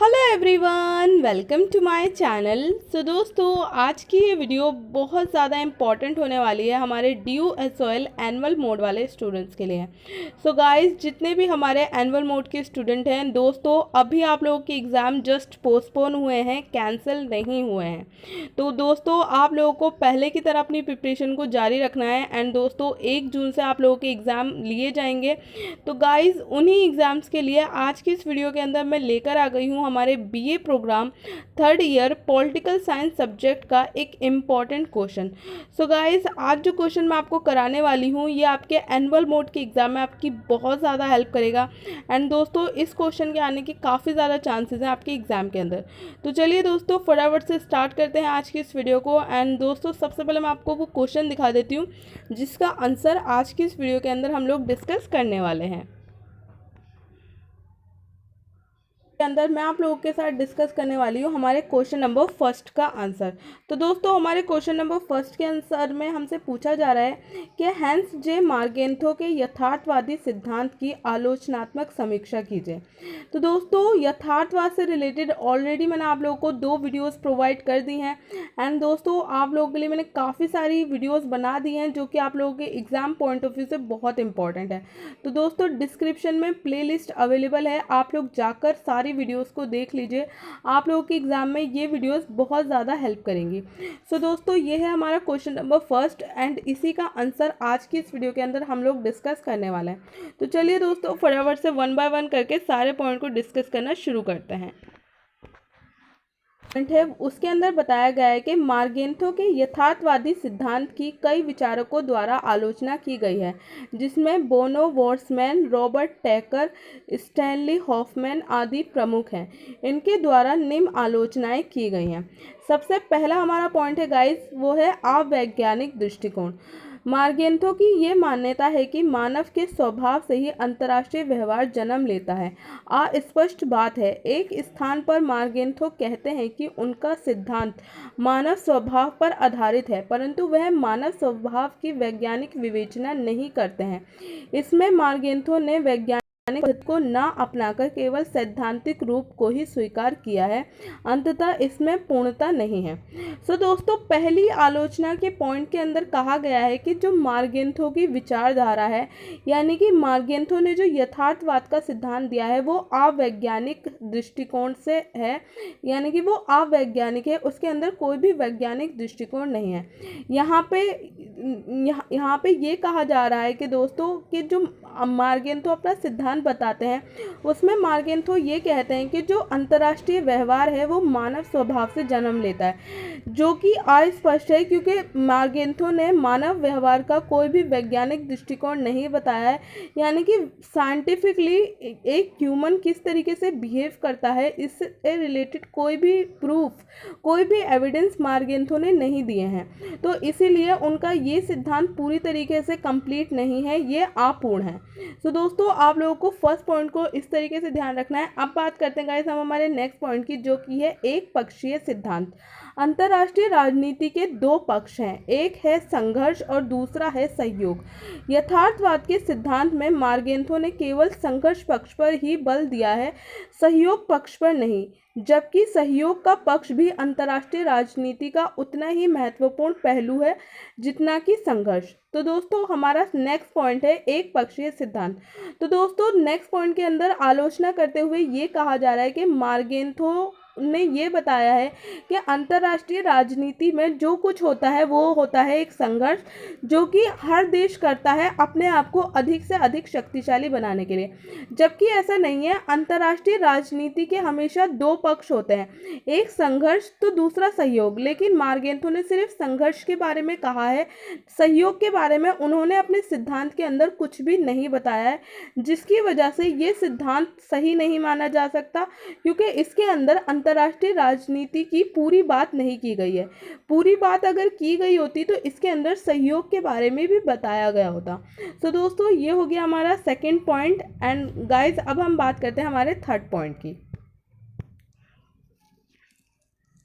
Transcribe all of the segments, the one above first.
Hello everyone, welcome to my channel. So दोस्तों, आज की ये वीडियो बहुत ज़्यादा इम्पॉर्टेंट होने वाली है हमारे DU-SOL एनुअल मोड वाले स्टूडेंट्स के लिए। सो गाइस, जितने भी हमारे एनुअल मोड के स्टूडेंट हैं दोस्तों, अभी आप लोगों के एग्ज़ाम जस्ट पोस्टपोन हुए हैं, कैंसिल नहीं हुए हैं। तो दोस्तों, आप लोगों को पहले की तरह अपनी प्रिपरेशन को जारी रखना है। एंड दोस्तों, 1 जून से आप लोगों के एग्ज़ाम लिए जाएंगे। तो गाइस, उन्हीं एग्ज़ाम्स के लिए आज की इस वीडियो के अंदर मैं लेकर आ गई हूँ हमारे BA programme 3rd year political science subject का एक इम्पॉर्टेंट क्वेश्चन। सो गाइस, आज जो क्वेश्चन मैं आपको कराने वाली हूँ ये आपके एनुअल मोड के एग्ज़ाम में आपकी बहुत ज़्यादा हेल्प करेगा। एंड दोस्तों, इस क्वेश्चन के आने की काफ़ी ज़्यादा चांसेस हैं आपके एग्ज़ाम के अंदर। तो चलिए दोस्तों, फटाफट से स्टार्ट करते हैं आज की इस वीडियो को। एंड दोस्तों, सबसे पहले मैं आपको वो क्वेश्चन दिखा देती हूँ जिसका आंसर आज की इस वीडियो के अंदर हम लोग डिस्कस करने वाले हैं। के अंदर मैं आप लोगों के साथ डिस्कस करने वाली हूँ हमारे क्वेश्चन नंबर फर्स्ट का आंसर। तो दोस्तों, हमारे क्वेश्चन नंबर फर्स्ट के आंसर में हमसे पूछा जा रहा है कि हैंस जे मार्गेंथो के यथार्थवादी सिद्धांत की आलोचनात्मक समीक्षा कीजिए। तो दोस्तों, यथार्थवाद से रिलेटेड ऑलरेडी मैंने आप लोगों को 2 वीडियोस प्रोवाइड कर दी हैं। एंड दोस्तों, आप लोगों के लिए मैंने काफ़ी सारी वीडियोस बना दी हैं जो कि आप लोगों के एग्ज़ाम पॉइंट ऑफ व्यू से बहुत इंपॉर्टेंट है। तो दोस्तों, डिस्क्रिप्शन में प्लेलिस्ट अवेलेबल है, आप लोग जाकर सारी वीडियोस को देख लीजिए। आप लोगों के एग्जाम में ये वीडियोस बहुत ज़्यादा हेल्प करेंगी। सो दोस्तों, ये है हमारा क्वेश्चन नंबर फर्स्ट एंड इसी का आंसर आज की इस वीडियो के अंदर हम लोग डिस्कस करने वाले हैं। तो चलिए दोस्तों, फटाफट से 1 बाय 1 करके सारे पॉइंट को डिस्कस करना शुरू करते हैं। है उसके अंदर बताया गया है कि मार्गेंथो के यथार्थवादी सिद्धांत की कई विचारकों द्वारा आलोचना की गई है, जिसमें बोनो वॉर्समैन, रॉबर्ट टैकर, स्टैनली हॉफमैन आदि प्रमुख हैं। इनके द्वारा निम्न आलोचनाएं की गई हैं। सबसे पहला हमारा पॉइंट है गाइस, वो है अवैज्ञानिक दृष्टिकोण। मार्गेंथो की ये मान्यता है कि मानव के स्वभाव से ही अंतर्राष्ट्रीय व्यवहार जन्म लेता है। अस्पष्ट बात है। एक स्थान पर मार्गेंथो कहते हैं कि उनका सिद्धांत मानव स्वभाव पर आधारित है, परंतु वह मानव स्वभाव की वैज्ञानिक विवेचना नहीं करते हैं। इसमें मार्गेंथो ने वैज्ञानिक पद्धति को न अपनाकर केवल सैद्धांतिक रूप को ही स्वीकार किया है, अंततः इसमें पूर्णता नहीं है। सो दोस्तों, पहली आलोचना के पॉइंट के अंदर कहा गया है कि जो मार्गेंथो की विचारधारा है, यानी कि मार्गेंथो ने जो यथार्थवाद का सिद्धांत दिया है वो अवैज्ञानिक दृष्टिकोण से है, यानी कि वो अवैज्ञानिक है, उसके अंदर कोई भी वैज्ञानिक दृष्टिकोण नहीं है। यहाँ पे ये कहा जा रहा है कि दोस्तों, कि जो मार्गेंथो अपना सिद्धांत बताते हैं उसमें मार्गेंथो ये कहते हैं कि जो अंतर्राष्ट्रीय व्यवहार है वो मानव स्वभाव से जन्म लेता है, जो कि अस्पष्ट है, क्योंकि मार्गेंथो ने मानव व्यवहार का कोई भी वैज्ञानिक दृष्टिकोण नहीं बताया है। यानी कि साइंटिफिकली एक ह्यूमन किस तरीके से बिहेव करता है, इससे रिलेटेड कोई भी प्रूफ, कोई भी एविडेंस मार्गेंथो ने नहीं दिए हैं। तो इसीलिए उनका ये सिद्धांत पूरी तरीके से कंप्लीट नहीं है, ये अपूर्ण है। तो दोस्तों, आप लोगों को फर्स्ट पॉइंट को इस तरीके से ध्यान रखना है। अब बात करते हैं गाइस हम हमारे नेक्स्ट पॉइंट की, जो कि है एक पक्षीय सिद्धांत। अंतर्राष्ट्रीय राजनीति के 2 पक्ष हैं, एक है संघर्ष और दूसरा है सहयोग। यथार्थवाद के सिद्धांत में मार्गेंथो ने केवल संघर्ष पक्ष पर ही बल दिया है, सहयोग पक्ष पर नहीं, जबकि सहयोग का पक्ष भी अंतर्राष्ट्रीय राजनीति का उतना ही महत्वपूर्ण पहलू है जितना कि संघर्ष। तो दोस्तों, हमारा नेक्स्ट पॉइंट है एक पक्षीय सिद्धांत। तो दोस्तों, नेक्स्ट पॉइंट के अंदर आलोचना करते हुए ये कहा जा रहा है कि मार्गेंथो ने ये बताया है कि अंतर्राष्ट्रीय राजनीति में जो कुछ होता है वो होता है एक संघर्ष, जो कि हर देश करता है अपने आप को अधिक से अधिक शक्तिशाली बनाने के लिए, जबकि ऐसा नहीं है। अंतर्राष्ट्रीय राजनीति के हमेशा 2 पक्ष होते हैं, एक संघर्ष तो दूसरा सहयोग। लेकिन मार्गेंथो ने सिर्फ संघर्ष के बारे में कहा है, सहयोग के बारे में उन्होंने अपने सिद्धांत के अंदर कुछ भी नहीं बताया है, जिसकी वजह से ये सिद्धांत सही नहीं माना जा सकता, क्योंकि इसके अंदर अंतर्राष्ट्रीय राजनीति की पूरी बात नहीं की गई है। पूरी बात अगर की गई होती तो इसके अंदर सहयोग के बारे में भी बताया गया होता। तो दोस्तों, ये हो गया हमारा सेकंड पॉइंट। एंड गाइस, अब हम बात करते हैं हमारे थर्ड पॉइंट की।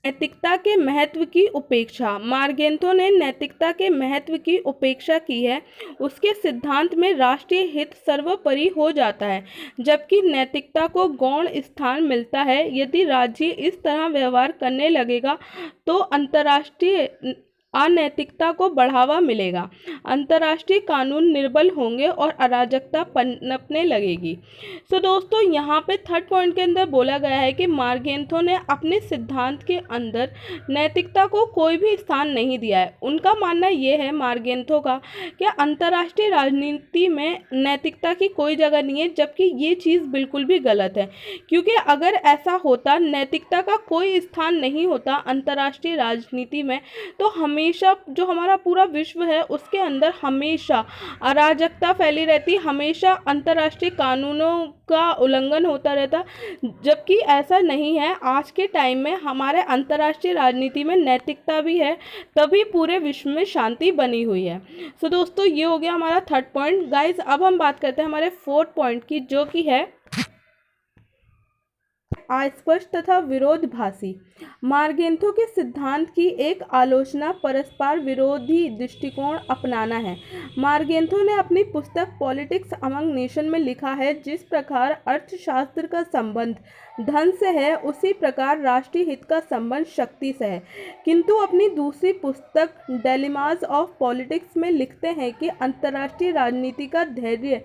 नैतिकता के महत्व की उपेक्षा। मार्गेंथो ने नैतिकता के महत्व की उपेक्षा की है। उसके सिद्धांत में राष्ट्रीय हित सर्वोपरि हो जाता है, जबकि नैतिकता को गौण स्थान मिलता है। यदि राज्य इस तरह व्यवहार करने लगेगा तो अंतर्राष्ट्रीय अनैतिकता को बढ़ावा मिलेगा, अंतर्राष्ट्रीय कानून निर्बल होंगे और अराजकता पनपने लगेगी। सो दोस्तों, यहाँ पे थर्ड पॉइंट के अंदर बोला गया है कि मार्गेंथो ने अपने सिद्धांत के अंदर नैतिकता को कोई भी स्थान नहीं दिया है। उनका मानना ये है मार्गेंथो का कि अंतर्राष्ट्रीय राजनीति में नैतिकता की कोई जगह नहीं है, जबकि ये चीज़ बिल्कुल भी गलत है, क्योंकि अगर ऐसा होता, नैतिकता का कोई स्थान नहीं होता अंतर्राष्ट्रीय राजनीति में, तो हमेशा जो हमारा पूरा विश्व है उसके अंदर हमेशा अराजकता फैली रहती, हमेशा अंतर्राष्ट्रीय कानूनों का उल्लंघन होता रहता। जबकि ऐसा नहीं है। आज के टाइम में हमारे अंतर्राष्ट्रीय राजनीति में नैतिकता भी है, तभी पूरे विश्व में शांति बनी हुई है। सो दोस्तों, ये हो गया हमारा थर्ड पॉइंट। गाइज, अब हम बात करते हैं हमारे फोर्थ पॉइंट की, जो कि है अस्पष्ट तथा विरोधाभासी। मार्गेंथो के सिद्धांत की एक आलोचना परस्पर विरोधी दृष्टिकोण अपनाना है। मार्गेंथो ने अपनी पुस्तक पॉलिटिक्स अमंग नेशन में लिखा है, जिस प्रकार अर्थशास्त्र का संबंध धन से है, उसी प्रकार राष्ट्रीय हित का संबंध शक्ति से है। किंतु अपनी दूसरी पुस्तक डिलेमास ऑफ पॉलिटिक्स में लिखते हैं कि अंतर्राष्ट्रीय राजनीति का धैर्य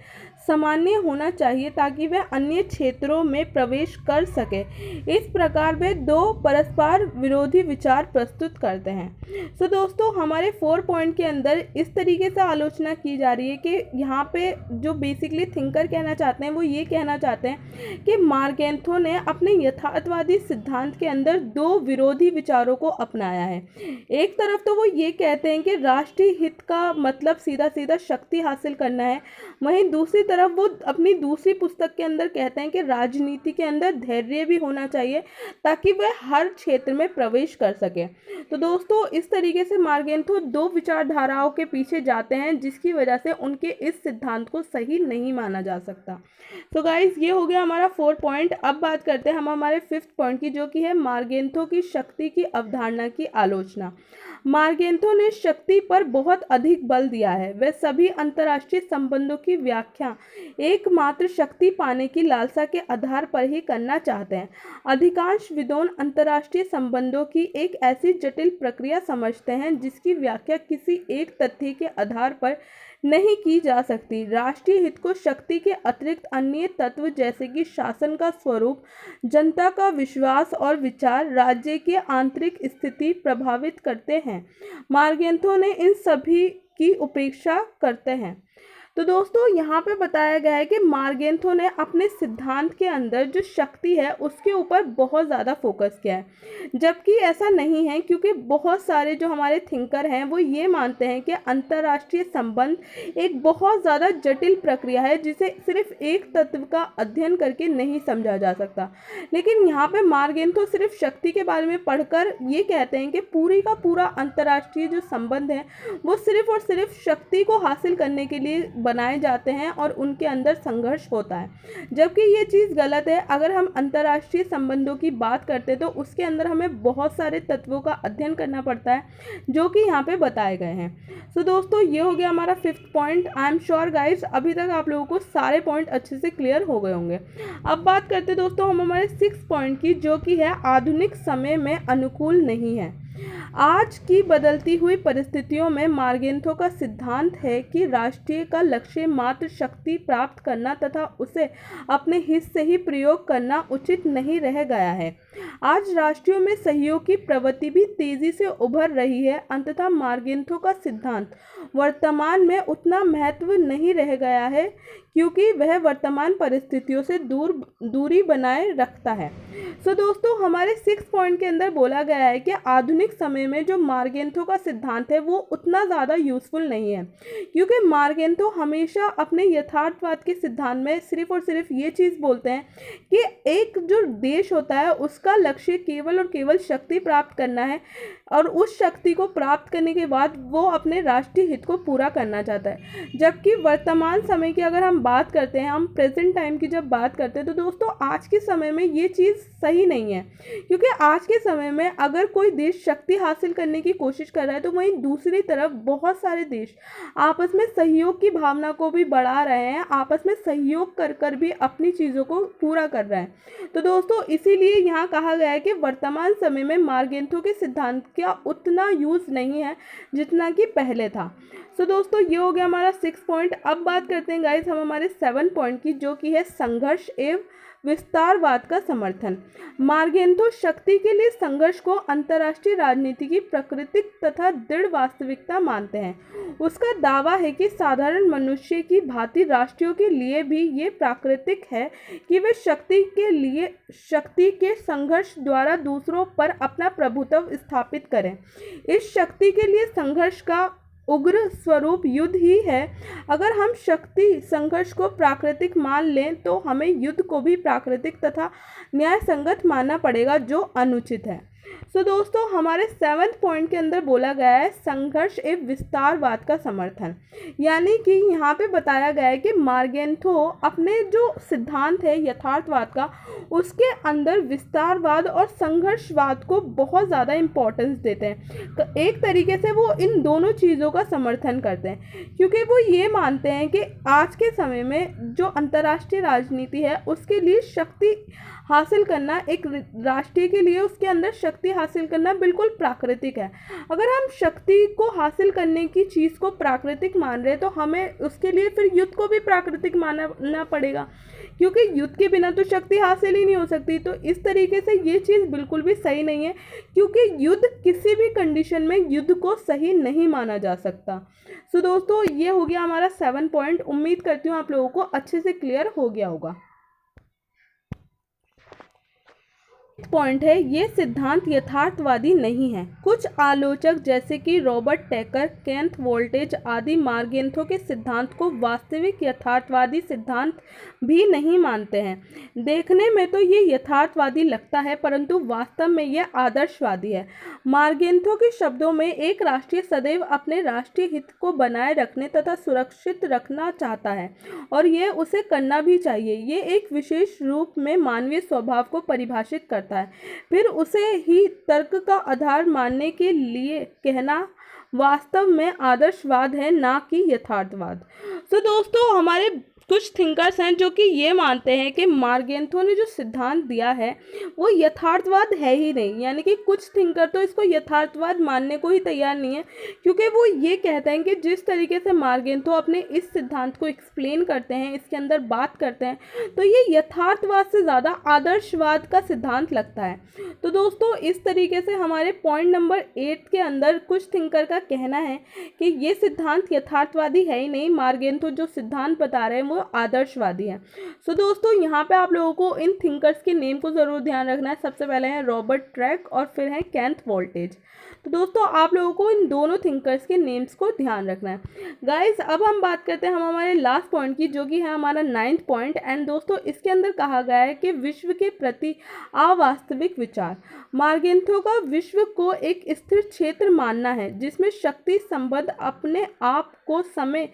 सामान्य होना चाहिए ताकि वह अन्य क्षेत्रों में प्रवेश कर सके। इस प्रकार वे दो परस्पर विरोधी विचार प्रस्तुत करते हैं। सो दोस्तों, हमारे 4 पॉइंट के अंदर इस तरीके से आलोचना की जा रही है कि यहाँ पे जो बेसिकली थिंकर कहना चाहते हैं वो ये कहना चाहते हैं कि मार्गेंथो ने अपने यथार्थवादी सिद्धांत के अंदर दो विरोधी विचारों को अपनाया है। एक तरफ तो वो ये कहते हैं कि राष्ट्रीय हित का मतलब सीधा सीधा शक्ति हासिल करना है, वहीं दूसरी तरफ वो अपनी दूसरी पुस्तक के अंदर कहते हैं कि राजनीति के अंदर धैर्य भी होना चाहिए ताकि वह हर क्षेत्र में प्रवेश कर सके। तो दोस्तों, इस तरीके से मार्गेंथो दो विचारधाराओं के पीछे जाते हैं, जिसकी वजह से उनके इस सिद्धांत को सही नहीं माना जा सकता। तो गाइज, ये हो गया हमारा 4 पॉइंट। अब बात करते हैं हम हमारे 5th पॉइंट की, जो कि है मार्गेंथो की शक्ति की अवधारणा की आलोचना। मार्गेंथो ने शक्ति पर बहुत अधिक बल दिया है। वह सभी अंतर्राष्ट्रीय संबंधों की व्याख्या एकमात्र शक्ति पाने की लालसा के आधार पर ही करना चाहते हैं। अधिकांश विद्वान अंतर्राष्ट्रीय संबंधों की एक ऐसी जटिल प्रक्रिया समझते हैं जिसकी व्याख्या किसी एक तथ्य के आधार पर नहीं की जा सकती। राष्ट्रीय हित को शक्ति के अतिरिक्त अन्य तत्व जैसे कि शासन का स्वरूप, जनता का विश्वास और विचार, राज्य की आंतरिक स्थिति प्रभावित करते हैं। मार्गेंथो ने इन सभी की उपेक्षा करते हैं। तो दोस्तों, यहाँ पे बताया गया है कि मार्गेंथो ने अपने सिद्धांत के अंदर जो शक्ति है उसके ऊपर बहुत ज़्यादा फोकस किया है, जबकि ऐसा नहीं है, क्योंकि बहुत सारे जो हमारे थिंकर हैं वो ये मानते हैं कि अंतर्राष्ट्रीय संबंध एक बहुत ज़्यादा जटिल प्रक्रिया है जिसे सिर्फ एक तत्व का अध्ययन करके नहीं समझा जा सकता। लेकिन यहाँ पे मार्गेंथो सिर्फ शक्ति के बारे में पढ़कर ये कहते हैं कि पूरी का पूरा अंतर्राष्ट्रीय जो संबंध है वो सिर्फ और सिर्फ शक्ति को हासिल करने के लिए बनाए जाते हैं और उनके अंदर संघर्ष होता है, जबकि ये चीज़ गलत है। अगर हम अंतर्राष्ट्रीय संबंधों की बात करते हैं तो उसके अंदर हमें बहुत सारे तत्वों का अध्ययन करना पड़ता है, जो कि यहाँ पे बताए गए हैं। सो दोस्तों, ये हो गया हमारा 5th point. I am sure guys, अभी तक आप लोगों को सारे पॉइंट अच्छे से क्लियर हो गए होंगे। अब बात करते हैं दोस्तों हम हमारे 6th पॉइंट की, जो कि है आधुनिक समय में अनुकूल नहीं है। आज की बदलती हुई परिस्थितियों में मार्गेंथो का सिद्धांत है कि राष्ट्रीय का लक्ष्य मात्र शक्ति प्राप्त करना तथा उसे अपने हित से ही प्रयोग करना उचित नहीं रह गया है। आज राष्ट्रों में सहयोग की प्रवृत्ति भी तेजी से उभर रही है। अंततः मार्गेंथो का सिद्धांत वर्तमान में उतना महत्व नहीं रह गया है, क्योंकि वह वर्तमान परिस्थितियों से दूरी बनाए रखता है। सो दोस्तों, हमारे 6 पॉइंट के अंदर बोला गया है कि आधुनिक समय समय में जो मार्गेंथो का सिद्धांत है वो उतना ज़्यादा यूज़फुल नहीं है, क्योंकि मार्गेंथो हमेशा अपने यथार्थवाद के सिद्धांत में सिर्फ और सिर्फ ये चीज़ बोलते हैं कि एक जो देश होता है उसका लक्ष्य केवल और केवल शक्ति प्राप्त करना है, और उस शक्ति को प्राप्त करने के बाद वो अपने राष्ट्रीय हित को पूरा करना चाहता है। जबकि वर्तमान समय की अगर हम बात करते हैं, हम प्रेजेंट टाइम की जब बात करते हैं, तो दोस्तों आज के समय में ये चीज़ सही नहीं है, क्योंकि आज के समय में अगर कोई देश शक्ति हासिल करने की कोशिश कर रहा है तो वहीं दूसरी तरफ बहुत सारे देश आपस में सहयोग की भावना को भी बढ़ा रहे हैं, आपस में सहयोग कर कर भी अपनी चीज़ों को पूरा कर रहे हैं। तो दोस्तों इसीलिए यहाँ कहा गया है कि वर्तमान समय में मार्गेंथो के सिद्धांत का उतना यूज़ नहीं है जितना कि पहले था। सो दोस्तों ये हो गया हमारा 6 पॉइंट। अब बात करते हैं गाइस हम हमारे 7 पॉइंट की, जो कि है संघर्ष एवं विस्तारवाद का समर्थन। मार्गेंथो शक्ति के लिए संघर्ष को अंतर्राष्ट्रीय राजनीति की प्राकृतिक तथा दृढ़ वास्तविकता मानते हैं। उसका दावा है कि साधारण मनुष्य की भांति राष्ट्रों के लिए भी ये प्राकृतिक है कि वे शक्ति के संघर्ष द्वारा दूसरों पर अपना प्रभुत्व स्थापित करें। इस शक्ति के लिए संघर्ष का उग्र स्वरूप युद्ध ही है। अगर हम शक्ति संघर्ष को प्राकृतिक मान लें तो हमें युद्ध को भी प्राकृतिक तथा न्यायसंगत मानना पड़ेगा, जो अनुचित है। सो दोस्तों हमारे 7 पॉइंट के अंदर बोला गया है संघर्ष एवं विस्तारवाद का समर्थन, यानी कि यहाँ पे बताया गया है कि मार्गेंथो अपने जो सिद्धांत है यथार्थवाद का, उसके अंदर विस्तारवाद और संघर्षवाद को बहुत ज़्यादा इम्पोर्टेंस देते हैं। तो एक तरीके से वो इन दोनों चीज़ों का समर्थन करते हैं, क्योंकि वो ये मानते हैं कि आज के समय में जो अंतर्राष्ट्रीय राजनीति है उसके लिए शक्ति हासिल करना, एक राष्ट्रीय के लिए उसके अंदर शक्ति हासिल करना बिल्कुल प्राकृतिक है। अगर हम शक्ति को हासिल करने की चीज़ को प्राकृतिक मान रहे हैं तो हमें उसके लिए फिर युद्ध को भी प्राकृतिक मानना पड़ेगा, क्योंकि युद्ध के बिना तो शक्ति हासिल ही नहीं हो सकती। तो इस तरीके से ये चीज़ बिल्कुल भी सही नहीं है, क्योंकि युद्ध किसी भी कंडीशन में युद्ध को सही नहीं माना जा सकता। सो दोस्तों ये हो गया हमारा 7 पॉइंट। उम्मीद करती हूँ आप लोगों को अच्छे से क्लियर हो गया होगा। पॉइंट है ये सिद्धांत यथार्थवादी नहीं है। कुछ आलोचक जैसे कि रॉबर्ट टेकर, केंथ वोल्टेज आदि मार्गेंथो के सिद्धांत को वास्तविक यथार्थवादी सिद्धांत भी नहीं मानते हैं। देखने में तो ये यथार्थवादी लगता है, परंतु वास्तव में यह आदर्शवादी है। मार्गेंथो के शब्दों में एक राष्ट्रीय सदैव अपने राष्ट्रीय हित को बनाए रखने तथा सुरक्षित रखना चाहता है, और यह उसे करना भी चाहिए। ये एक विशेष रूप में मानवीय स्वभाव को परिभाषित करता है, फिर उसे ही तर्क का आधार मानने के लिए कहना वास्तव में आदर्शवाद है, ना कि यथार्थवाद। तो दोस्तों हमारे कुछ थिंकर्स हैं जो कि ये मानते हैं कि मार्गेंथो ने जो सिद्धांत दिया है वो यथार्थवाद है ही नहीं, यानी कि कुछ थिंकर तो इसको यथार्थवाद मानने को ही तैयार नहीं है, क्योंकि वो ये कहते हैं कि जिस तरीके से मार्गेंथो अपने इस सिद्धांत को एक्सप्लेन करते हैं, इसके अंदर बात करते हैं, तो ये यथार्थवाद से ज़्यादा आदर्शवाद का सिद्धांत लगता है। तो दोस्तों इस तरीके से हमारे पॉइंट नंबर 8 के अंदर कुछ थिंकर का कहना है कि ये सिद्धांत यथार्थवादी है ही नहीं, मार्गेंथो जो सिद्धांत बता रहे हैं वो आदर्शवादी है। सो दोस्तों यहाँ पे आप लोगों को इन थिंकर्स के नेम को ज़रूर ध्यान रखना है। सबसे पहले है रॉबर्ट ट्रैक और फिर है केंथ वोल्टेज। तो दोस्तों आप लोगों को इन दोनों थिंकर्स के नेम्स को ध्यान रखना है। गाइस अब हम बात करते हैं हम हमारे लास्ट पॉइंट की, जो कि है हमारा 9th पॉइंट। एंड दोस्तों इसके अंदर कहा गया है कि विश्व के प्रति अवास्तविक विचार। मार्गेंथो का विश्व को एक स्थिर क्षेत्र मानना है जिसमें शक्ति संबंध अपने आप को समय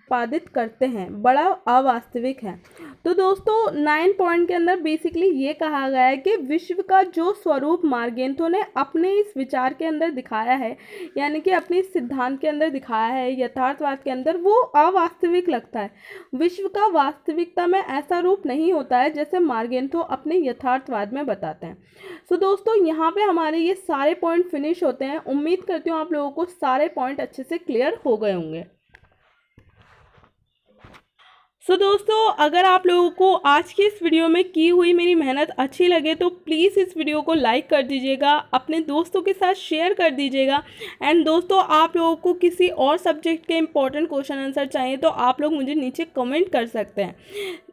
उत्पादित करते हैं, बड़ा अवास्तविक है। तो दोस्तों 9 पॉइंट के अंदर बेसिकली ये कहा गया है कि विश्व का जो स्वरूप मार्गेंथो ने अपने इस विचार के अंदर दिखाया है, यानी कि अपने इस सिद्धांत के अंदर दिखाया है यथार्थवाद के अंदर, वो अवास्तविक लगता है। विश्व का वास्तविकता में ऐसा रूप नहीं होता है जैसे मार्गेंथो अपने यथार्थवाद में बताते हैं। सो दोस्तों यहाँ पे हमारे ये सारे पॉइंट फिनिश होते हैं। उम्मीद करती हूँ आप लोगों को सारे पॉइंट अच्छे से क्लियर हो गए होंगे। सो दोस्तों अगर आप लोगों को आज की इस वीडियो में की हुई मेरी मेहनत अच्छी लगे तो प्लीज़ इस वीडियो को लाइक कर दीजिएगा, अपने दोस्तों के साथ शेयर कर दीजिएगा। एंड दोस्तों आप लोगों को किसी और सब्जेक्ट के इंपॉर्टेंट क्वेश्चन आंसर चाहिए तो आप लोग मुझे नीचे कमेंट कर सकते हैं।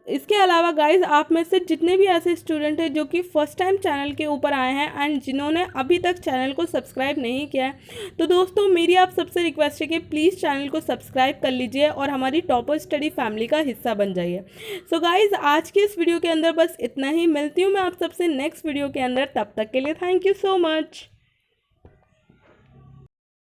इसके अलावा गाइज आप में से जितने भी ऐसे स्टूडेंट हैं जो कि फर्स्ट टाइम चैनल के ऊपर आए हैं एंड जिन्होंने अभी तक चैनल को सब्सक्राइब नहीं किया है, तो दोस्तों मेरी आप सबसे रिक्वेस्ट है कि प्लीज़ चैनल को सब्सक्राइब कर लीजिए और हमारी टॉपर स्टडी फैमिली का हिस्सा बन जाइए। सो गाइज आज की इस वीडियो के अंदर बस इतना ही। मिलती हूँ मैं आप सबसे नेक्स्ट वीडियो के अंदर, तब तक के लिए थैंक यू सो मच।